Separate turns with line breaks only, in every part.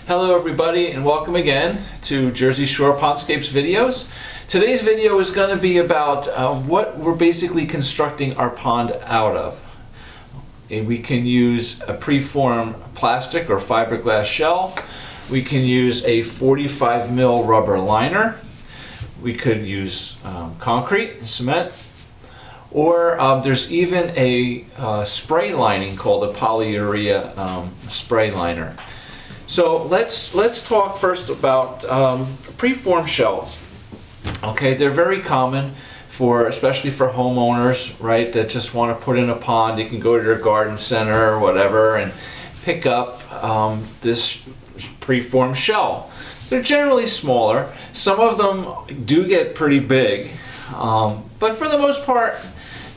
Hello everybody and welcome again to Jersey Shore Pondscapes videos. Today's video is going to be about what we're basically constructing our pond out of. We can use a preformed plastic or fiberglass shell. We can use a 45 mil rubber liner. We could use concrete, cement, or there's even a spray lining called a polyurea spray liner. So let's talk first about preformed shells. Okay, they're very common especially for homeowners, right, that just want to put in a pond. You can go to your garden center or whatever and pick up this preformed shell. They're generally smaller. Some of them do get pretty big, but for the most part,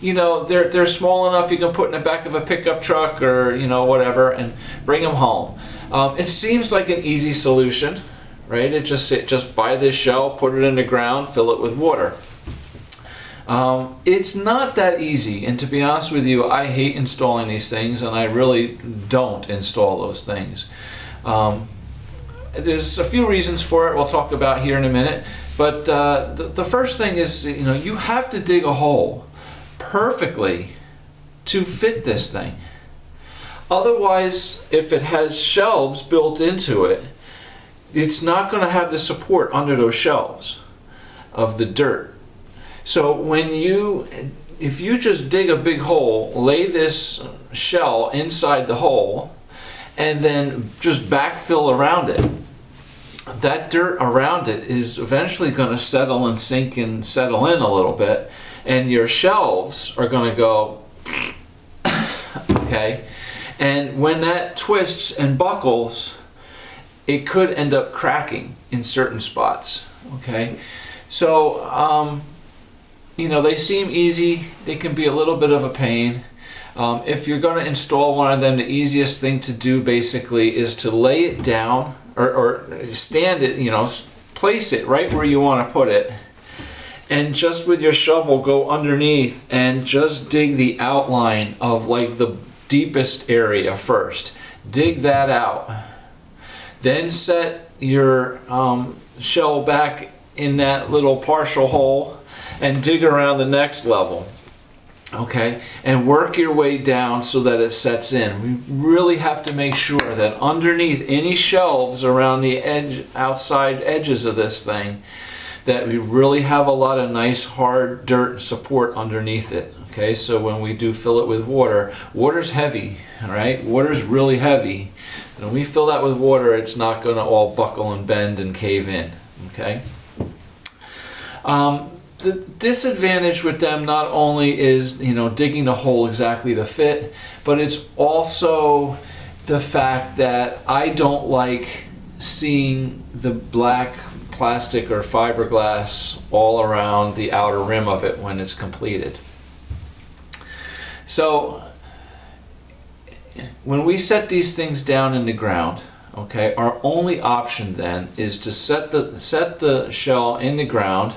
you know, they're small enough you can put in the back of a pickup truck or, you know, whatever, and bring them home. It seems like an easy solution, right? Just buy this shell, put it in the ground, fill it with water. It's not that easy, and to be honest with you, I hate installing these things, and I really don't install those things. There's a few reasons for it we'll talk about here in a minute, but the first thing is, you know, you have to dig a hole perfectly to fit this thing. Otherwise, if it has shelves built into it, it's not going to have the support under those shelves of the dirt. So if you just dig a big hole, lay this shell inside the hole, and then just backfill around it, that dirt around it is eventually going to settle and sink and settle in a little bit, and your shelves are going to go, okay? And when that twists and buckles, it could end up cracking in certain spots, okay? So, you know, they seem easy. They can be a little bit of a pain. If you're going to install one of them, the easiest thing to do basically is to lay it down or stand it, you know, place it right where you want to put it, and just with your shovel go underneath and just dig the outline of like the deepest area first. Dig that out. Then set your shell back in that little partial hole and dig around the next level. Okay, and work your way down so that it sets in. We really have to make sure that underneath any shelves around the outside edges of this thing, that we really have a lot of nice hard dirt support underneath it. Okay, so when we do fill it with water, water's heavy, all right? Water's really heavy. When we fill that with water, it's not going to all buckle and bend and cave in, okay? The disadvantage with them not only is, you know, digging the hole exactly to fit, but it's also the fact that I don't like seeing the black plastic or fiberglass all around the outer rim of it when it's completed. So when we set these things down in the ground, okay, our only option then is to set the shell in the ground,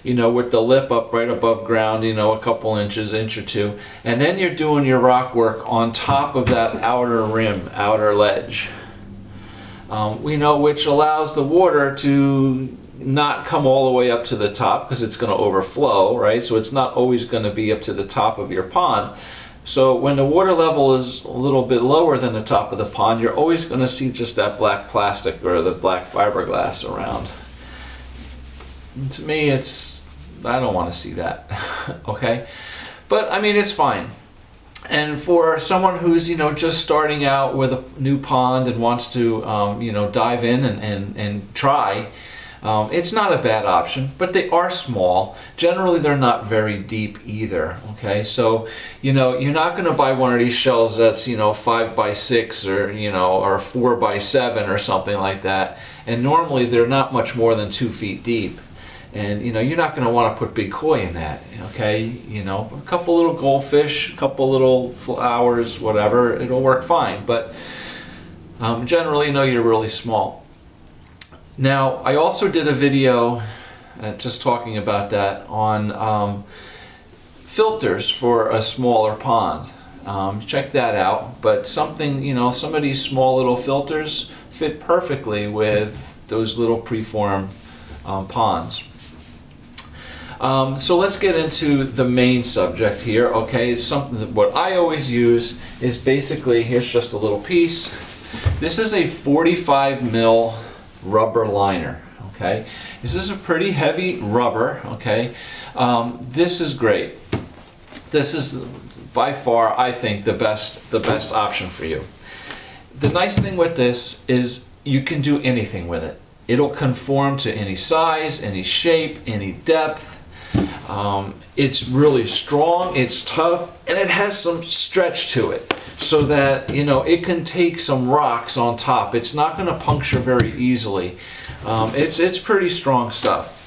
you know, with the lip up right above ground, you know, a couple inches, inch or two, and then you're doing your rock work on top of that outer rim, outer ledge. We know, which allows the water to not come all the way up to the top because it's going to overflow, right? So it's not always going to be up to the top of your pond. So when the water level is a little bit lower than the top of the pond, you're always going to see just that black plastic or the black fiberglass around. And to me, I don't want to see that, okay? But I mean, it's fine. And for someone who's, you know, just starting out with a new pond and wants to, you know, dive in and try, it's not a bad option, but they are small. Generally, they're not very deep either, okay? So, you know, you're not going to buy one of these shells that's, you know, 5 by 6 or, you know, or 4 by 7 or something like that. And normally, they're not much more than 2 feet deep. And, you know, you're not going to want to put big koi in that, okay? You know, a couple little goldfish, a couple little flowers, whatever, it'll work fine. But generally, you know, you're really small. Now, I also did a video just talking about that on filters for a smaller pond. Check that out. But something, you know, some of these small little filters fit perfectly with those little preformed ponds. So let's get into the main subject here. Okay, it's something that what I always use is basically, here's just a little piece. This is a 45 mil rubber liner. Okay, this is a pretty heavy rubber. Okay, this is great. This is by far, I think, the best option for you. The nice thing with this is you can do anything with it. It'll conform to any size, any shape, any depth. It's really strong, it's tough, and it has some stretch to it so that, you know, it can take some rocks on top. It's not going to puncture very easily. It's pretty strong stuff.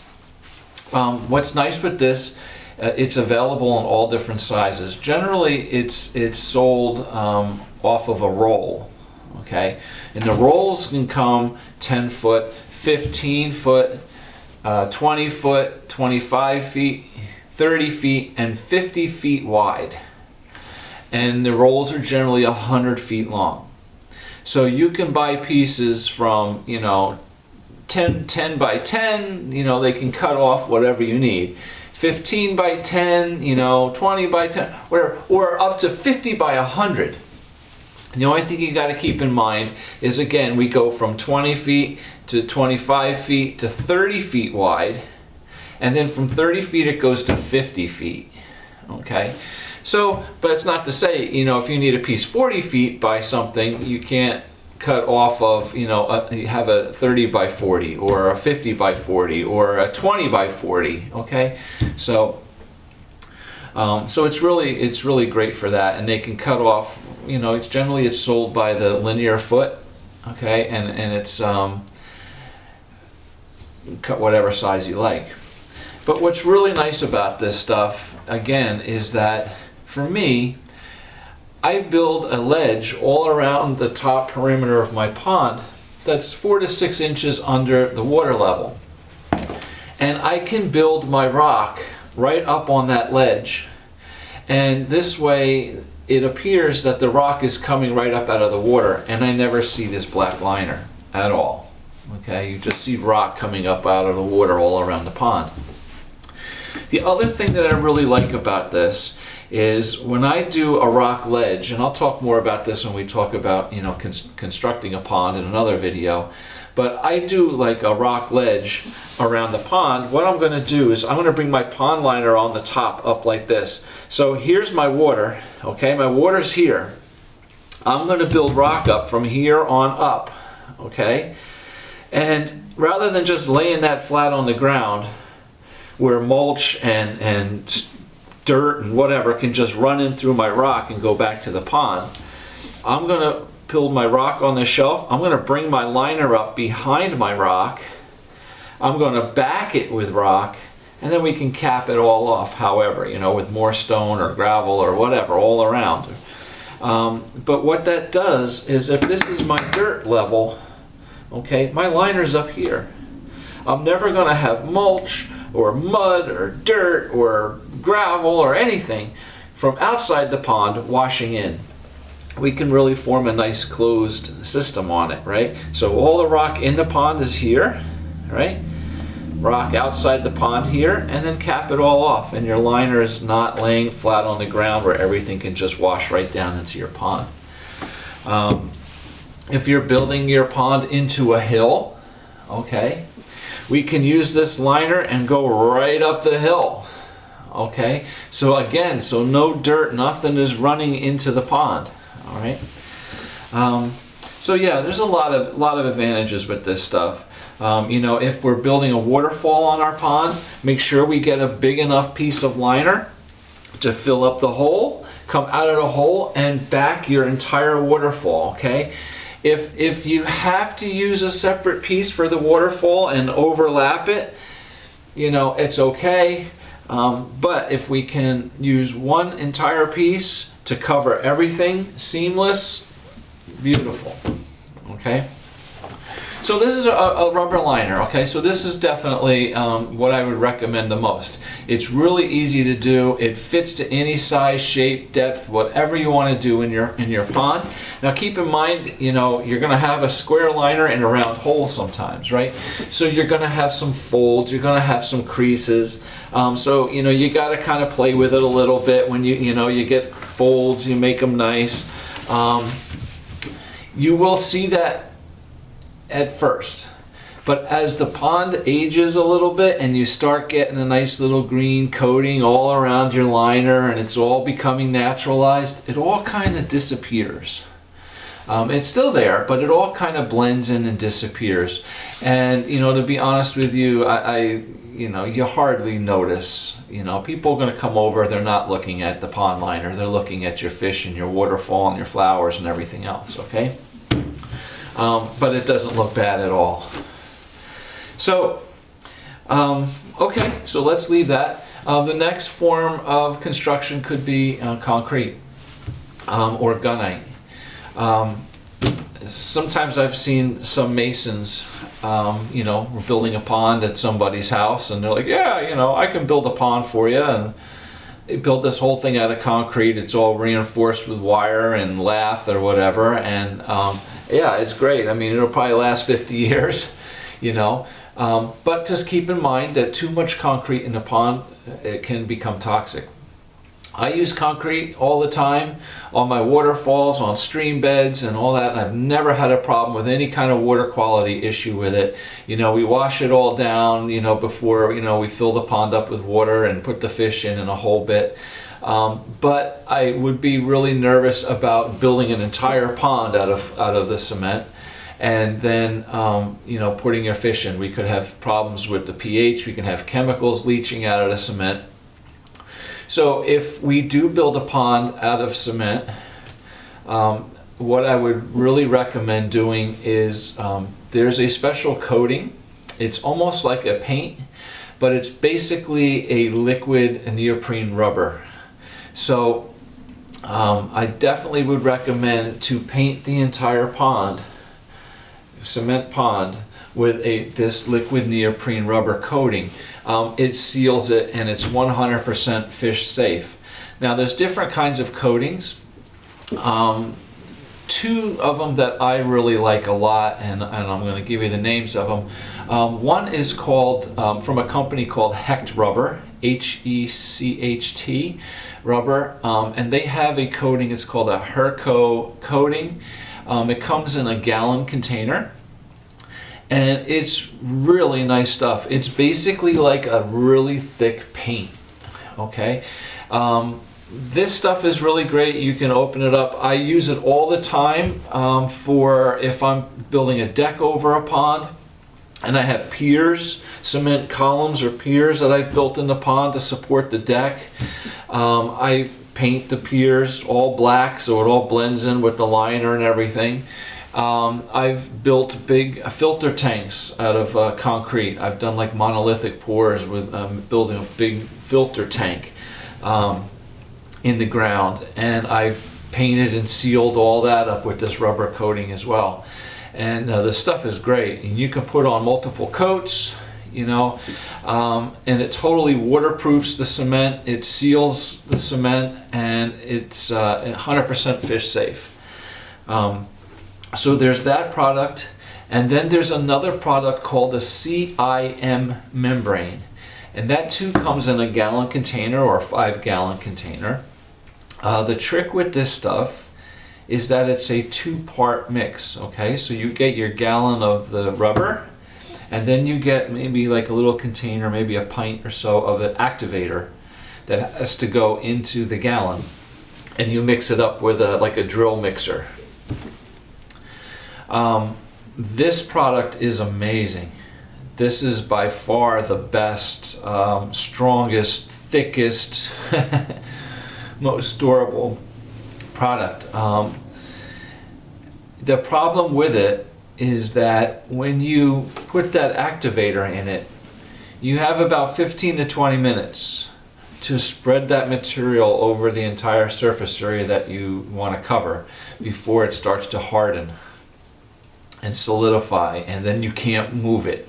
What's nice with this, it's available in all different sizes. Generally, it's sold off of a roll. Okay, and the rolls can come 10 foot, 15 foot, 20 foot, 25 feet, 30 feet, and 50 feet wide. And the rolls are generally 100 feet long. So you can buy pieces from, you know, 10 by 10, you know, they can cut off whatever you need. 15 by 10, you know, 20 by 10, or up to 50 by 100. The only thing you got to keep in mind is, again, we go from 20 feet to 25 feet to 30 feet wide, and then from 30 feet it goes to 50 feet. Okay, so, but it's not to say, you know, if you need a piece 40 feet by something, you can't cut off of, you know, you have a 30 by 40 or a 50 by 40 or a 20 by 40. Okay, so it's really great for that, and they can cut off. You know, it's sold by the linear foot. Okay, and it's cut whatever size you like. But what's really nice about this stuff, again, is that for me, I build a ledge all around the top perimeter of my pond that's 4 to 6 inches under the water level. And I can build my rock right up on that ledge. And this way, it appears that the rock is coming right up out of the water, and I never see this black liner at all. Okay, you just see rock coming up out of the water all around the pond. The other thing that I really like about this is when I do a rock ledge, and I'll talk more about this when we talk about, you know, constructing a pond in another video, but I do like a rock ledge around the pond. What I'm going to do is I'm going to bring my pond liner on the top up like this. So here's my water. Okay, my water's here. I'm going to build rock up from here on up. Okay, and rather than just laying that flat on the ground where mulch and dirt and whatever can just run in through my rock and go back to the pond, I'm going to build my rock on the shelf. I'm going to bring my liner up behind my rock. I'm going to back it with rock, and then we can cap it all off however, you know, with more stone or gravel or whatever all around. But what that does is, if this is my dirt level, okay, my liner's up here. I'm never going to have mulch or mud or dirt or gravel or anything from outside the pond washing in. We can really form a nice closed system on it, right? So all the rock in the pond is here, right? Rock outside the pond here, and then cap it all off, and your liner is not laying flat on the ground where everything can just wash right down into your pond. If you're building your pond into a hill, okay, we can use this liner and go right up the hill. Okay, so again, so no dirt, nothing is running into the pond. All right. So yeah, there's a lot of advantages with this stuff. You know, if we're building a waterfall on our pond, make sure we get a big enough piece of liner to fill up the hole, come out of the hole, and back your entire waterfall. Okay. If you have to use a separate piece for the waterfall and overlap it, you know, it's okay. But if we can use one entire piece to cover everything, seamless, beautiful. Okay. So this is a rubber liner, okay? So this is definitely what I would recommend the most. It's really easy to do. It fits to any size, shape, depth, whatever you want to do in your pond. Now keep in mind, you know, you're going to have a square liner and a round hole sometimes, right? So you're going to have some folds, you're going to have some creases. So, you know, you got to kind of play with it a little bit. When you get folds, you make them nice. You will see that at first, but as the pond ages a little bit and you start getting a nice little green coating all around your liner and it's all becoming naturalized, it all kind of disappears. It's still there, but it all kind of blends in and disappears. And you know, to be honest with you, you hardly notice. You know, people are going to come over, they're not looking at the pond liner, they're looking at your fish and your waterfall and your flowers and everything else, okay? But it doesn't look bad at all. So, okay, so let's leave that. The next form of construction could be concrete or gunite. Sometimes I've seen some masons, we're building a pond at somebody's house and they're like, yeah, you know, I can build a pond for you. And they build this whole thing out of concrete. It's all reinforced with wire and lath or whatever. And yeah, it's great. I mean, it'll probably last 50 years, you know. But just keep in mind that too much concrete in a pond, it can become toxic. I use concrete all the time on my waterfalls, on stream beds and all that, and I've never had a problem with any kind of water quality issue with it. You know, we wash it all down, you know, before, you know, we fill the pond up with water and put the fish in a whole bit. But I would be really nervous about building an entire pond out of the cement and then, putting your fish in. We could have problems with the pH, we can have chemicals leaching out of the cement. So if we do build a pond out of cement, what I would really recommend doing is there's a special coating. It's almost like a paint, but it's basically a liquid neoprene rubber. So I definitely would recommend to paint the entire pond, cement pond, with this liquid neoprene rubber coating. It seals it and it's 100% fish safe. Now there's different kinds of coatings. Two of them that I really like a lot, and I'm going to give you the names of them. One is called, from a company called Hecht Rubber, Hecht rubber, and they have a coating, it's called a Herco coating. It comes in a gallon container. And it's really nice stuff. It's basically like a really thick paint, okay? This stuff is really great. You can open it up. I use it all the time for if I'm building a deck over a pond and I have piers, cement columns or piers that I've built in the pond to support the deck. I paint the piers all black so it all blends in with the liner and everything. I've built big filter tanks out of concrete. I've done like monolithic pours with building a big filter tank in the ground, and I've painted and sealed all that up with this rubber coating as well. And the stuff is great, and you can put on multiple coats, you know, and it totally waterproofs the cement, it seals the cement, and it's 100% fish safe. So there's that product, and then there's another product called a CIM membrane, and that too comes in a gallon container or a 5-gallon container. The trick with this stuff is that it's a 2-part mix, okay? So you get your gallon of the rubber, and then you get maybe like a little container, maybe a pint or so of an activator that has to go into the gallon, and you mix it up with like a drill mixer. This product is amazing. This is by far the best, strongest, thickest, most durable product. The problem with it is that when you put that activator in it, you have about 15 to 20 minutes to spread that material over the entire surface area that you want to cover before it starts to harden. and solidify, and then you can't move it.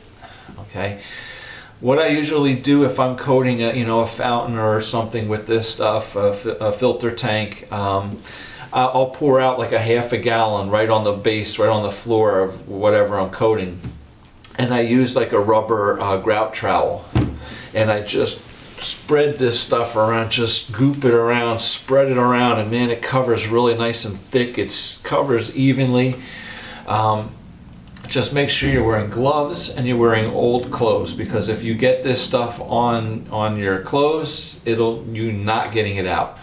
Okay. What I usually do if I'm coating a fountain or something with this stuff, a filter tank, I'll pour out like a half a gallon right on the base, right on the floor of whatever I'm coating, and I use like a rubber grout trowel, and I just spread this stuff around, just goop it around, spread it around, and man, it covers really nice and thick. It covers evenly. Just make sure you're wearing gloves and you're wearing old clothes, because if you get this stuff on your clothes, you're not getting it out.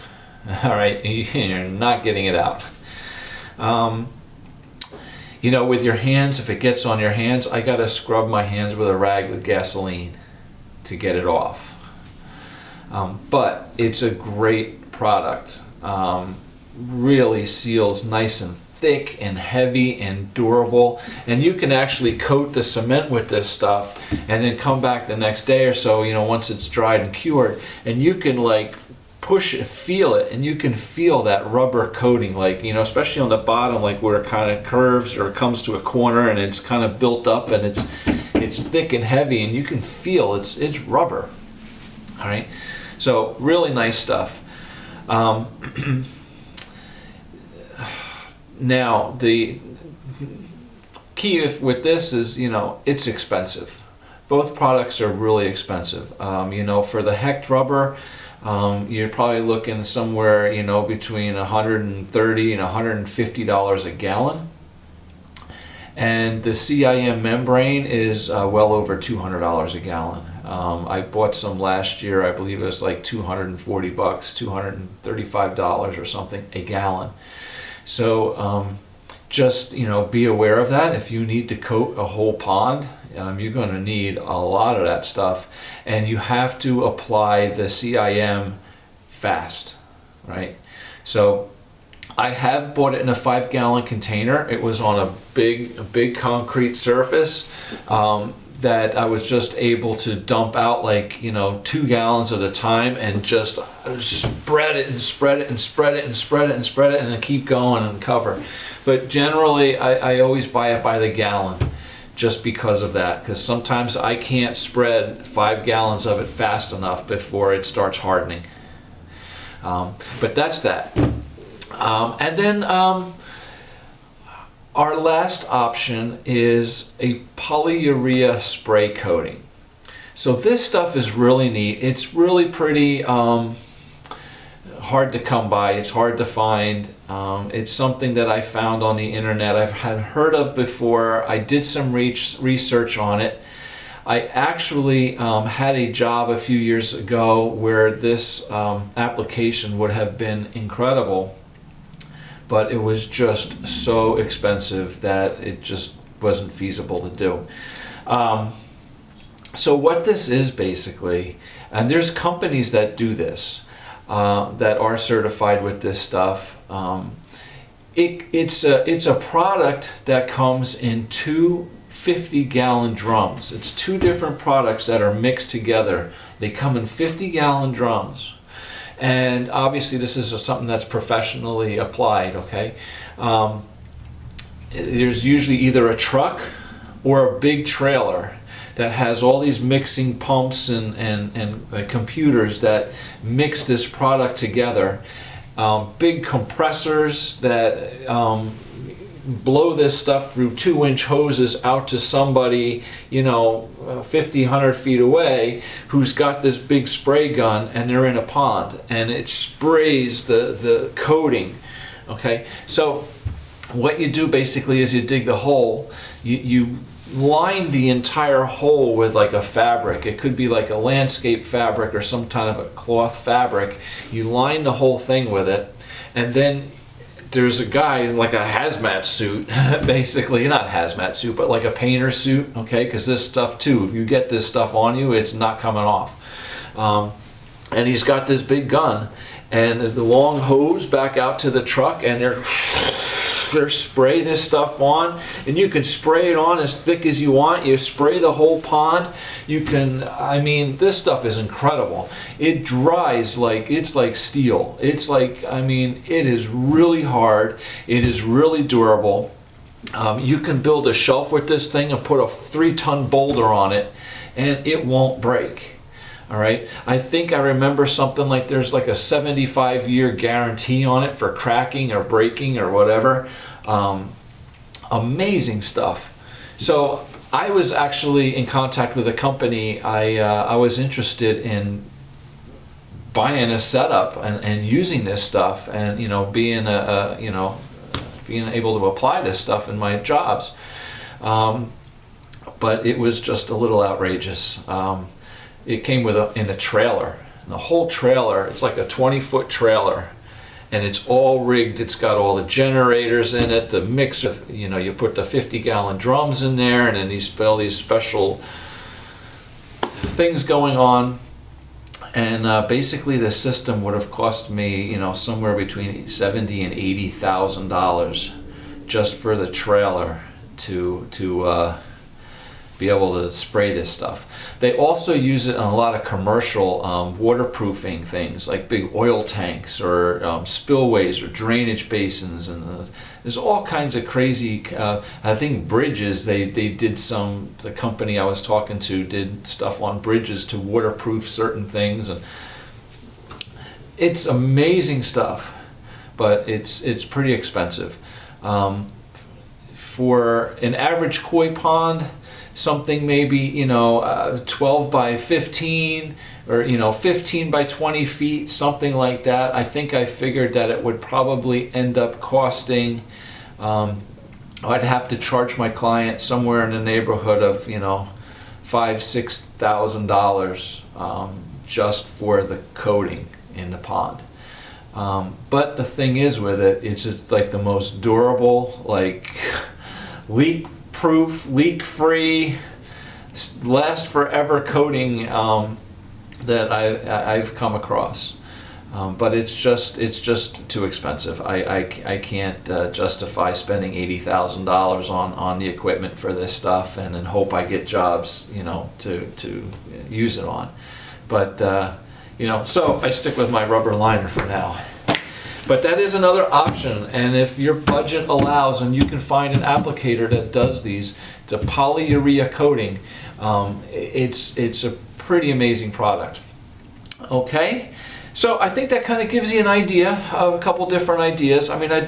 All right, you're not getting it out. With your hands, if it gets on your hands, I gotta scrub my hands with a rag with gasoline to get it off. But it's a great product. Really seals nice and thick and heavy and durable, and you can actually coat the cement with this stuff and then come back the next day or so, once it's dried and cured, and you can like push it, feel it, and you can feel that rubber coating, like, especially on the bottom, like where it kind of curves or comes to a corner and it's kind of built up and it's thick and heavy, and you can feel it's rubber. All right, so really nice stuff. Now, the key with this is, it's expensive. Both products are really expensive. For the Hecht rubber, you're probably looking somewhere, between $130 and $150 a gallon. And the CIM membrane is well over $200 a gallon. I bought some last year. I believe it was like $240, $235 or something a gallon. So just be aware of that. If you need to coat a whole pond, you're going to need a lot of that stuff, and you have to apply the CIM fast, right? So I have bought it in a 5-gallon container. It was on a big concrete surface that I was just able to dump out like 2 gallons at a time, and just spread it and spread it and spread it and spread it and spread it, and then keep going and cover. But generally I always buy it by the gallon, just because of that, because sometimes I can't spread 5 gallons of it fast enough before it starts hardening. But that's that. And then our last option is a polyurea spray coating. So this stuff is really neat. It's really pretty hard to come by. It's hard to find. It's something that I found on the internet. I've had heard of before. I did some research on it. I actually had a job a few years ago where this application would have been incredible, but it was just so expensive that it just wasn't feasible to do. So what this is basically, and there's companies that do this, that are certified with this stuff. It's a product that comes in 2 50-gallon drums. It's 2 different products that are mixed together. They come in 50-gallon drums. And obviously this is something that's professionally applied, okay? There's usually either a truck or a big trailer that has all these mixing pumps and computers that mix this product together. Big compressors that blow this stuff through 2-inch hoses out to somebody 50, 100 feet away, who's got this big spray gun, and they're in a pond, and it sprays the coating. Okay, so what you do basically is you dig the hole, you line the entire hole with like a fabric. It could be like a landscape fabric or some kind of a cloth fabric. You line the whole thing with it, and then there's a guy in like a hazmat suit, basically, not hazmat suit, but like a painter suit, okay? Because this stuff too, if you get this stuff on you, it's not coming off. And he's got this big gun and the long hose back out to the truck, and they're spray this stuff on, and you can spray it on as thick as you want. You spray the whole pond. You can, I mean, this stuff is incredible. It dries like, it's like steel. It's like, I mean, it is really hard. It is really durable. You can build a shelf with this thing and put a 3-ton boulder on it and it won't break. All right, I think I remember something like there's like a 75-year guarantee on it for cracking or breaking or whatever. Amazing stuff. So I was actually in contact with a company. I was interested in buying a setup and using this stuff, and being being able to apply this stuff in my jobs. But it was just a little outrageous. It came in a trailer. And the whole trailer, it's like a 20-foot trailer, and it's all rigged. It's got all the generators in it, the mixer, you put the 50-gallon drums in there, and then all these special things going on. And basically the system would have cost me, somewhere between $70,000 and $80,000 just for the trailer to be able to spray this stuff. They also use it on a lot of commercial waterproofing things, like big oil tanks or spillways or drainage basins, and there's all kinds of crazy. I think bridges. They did the company I was talking to did stuff on bridges to waterproof certain things, and it's amazing stuff, but it's pretty expensive. For an average koi pond, something maybe 12 by 15 or 15 by 20 feet, something like that. I think I figured that it would probably end up costing, I'd have to charge my client somewhere in the neighborhood of $5,000-6,000 just for the coating in the pond. But the thing is with it, it's just like the most durable, like leak proof, leak-free, last forever coating that I've come across. But it's just too expensive. I can't justify spending $80,000 on the equipment for this stuff and then hope I get jobs, to use it on. But so I stick with my rubber liner for now. But that is another option, and if your budget allows and you can find an applicator that does these, it's a polyurea coating. It's a pretty amazing product. Okay, so I think that kind of gives you an idea of a couple different ideas. I mean, I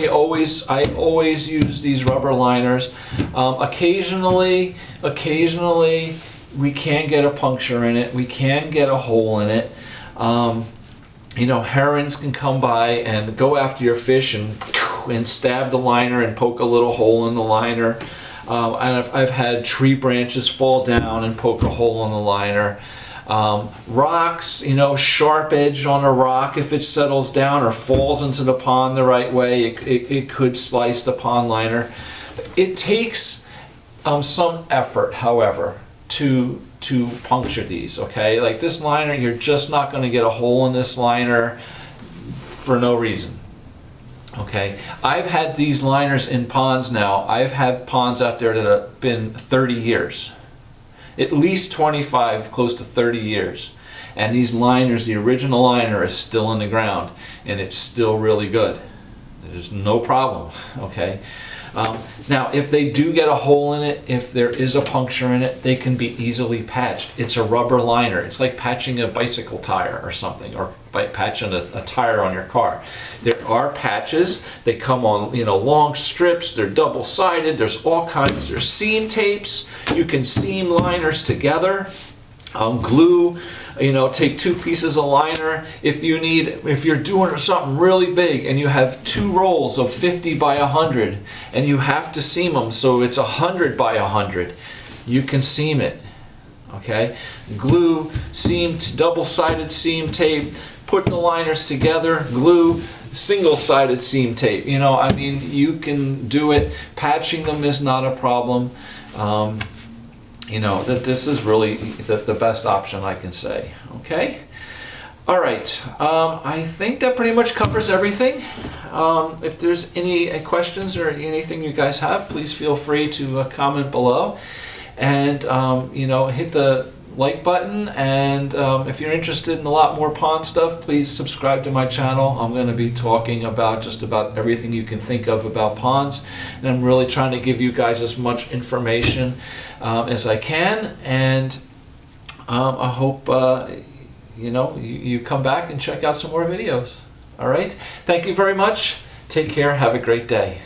always use these rubber liners. Occasionally we can get a puncture in it. We can get a hole in it. Herons can come by and go after your fish and stab the liner and poke a little hole in the liner. And I've had tree branches fall down and poke a hole in the liner. Rocks, sharp edge on a rock, if it settles down or falls into the pond the right way, it could slice the pond liner. It takes some effort, however, to puncture these, okay? Like this liner, you're just not going to get a hole in this liner for no reason, okay? I've had these liners in ponds now. I've had ponds out there that have been 30 years, at least 25, close to 30 years. And these liners, the original liner is still in the ground, and it's still really good. There's no problem, okay? Now, if they do get a hole in it, if there is a puncture in it, they can be easily patched. It's a rubber liner. It's like patching a bicycle tire or something, or by patching a tire on your car. There are patches. They come on, long strips. They're double-sided. There's all kinds. There's seam tapes. You can seam liners together. Glue. Take 2 pieces of liner. If you're doing something really big and you have 2 rolls of 50 by 100 and you have to seam them so it's 100 by 100, you can seam it. Okay? Glue, seamed, double-sided seam tape, put the liners together, glue, single-sided seam tape. You can do it. Patching them is not a problem. That this is really the best option I can say. Okay? All right. I think that pretty much covers everything. If there's any questions or anything you guys have, please feel free to comment below. And, hit the like button, and if you're interested in a lot more pond stuff, please subscribe to my channel. I'm going to be talking about just about everything you can think of about ponds, and I'm really trying to give you guys as much information as I can, and I hope you come back and check out some more videos. All right, thank you very much. Take care. Have a great day.